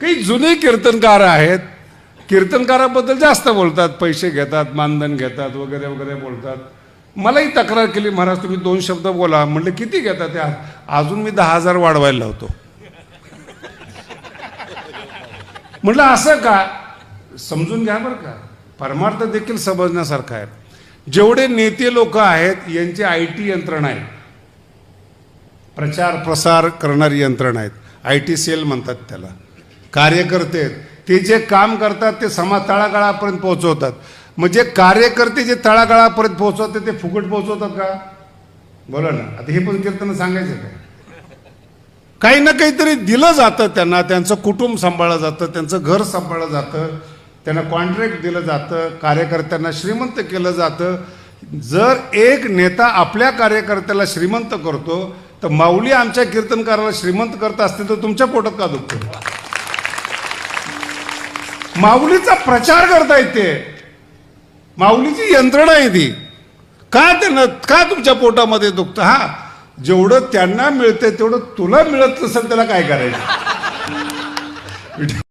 काही जुने कीर्तनकार आहेत, कीर्तनकाराबद्दल जास्त बोलतात, पैसे घेतात, मानधन घेतात वगैरे वगैरे बोलतात. मलाही तक्रार केली, महाराज तुम्ही 2 शब्द बोला. म्हणलं किती घेतात त्या? अजून मी 10,000 वाढवायला लावतो. म्हटलं असं का? समजून घ्या बरं का, परमार्थ देखील समजण्यासारखा आहे. जेवढे नेते लोक आहेत यांची IT यंत्रणा आहे, प्रचार प्रसार करणारी यंत्रणा आहेत, IT सेल म्हणतात त्याला. कार्यकर्ते आहेत, ते जे काम करतात ते समाज तळागाळापर्यंत पोहोचवतात. म्हणजे कार्यकर्ते जे तळागाळापर्यंत पोहोचवतात ते फुकट पोहोचवतात का? बोला ना. आता हे पण कीर्तन सांगायचं काय? काही ना काहीतरी दिलं जातं त्यांना, त्यांचं कुटुंब सांभाळलं जातं, त्यांचं घर सांभाळलं जातं, त्यांना कॉन्ट्रॅक्ट दिलं जातं, कार्यकर्त्यांना श्रीमंत केलं जातं. जर एक नेता आपल्या कार्यकर्त्याला श्रीमंत करतो तर माऊली आमच्या कीर्तनकाराला श्रीमंत करत असते तर तुमच्या पोटात का दुखतो? माऊलीचा प्रचार करता येते, माऊलीची यंत्रणा आहे ती. का तुमच्या पोटामध्ये दुखतं? हा, जेवढं त्यांना मिळतंय तेवढं तुला मिळत नसेल त्याला काय करायचं?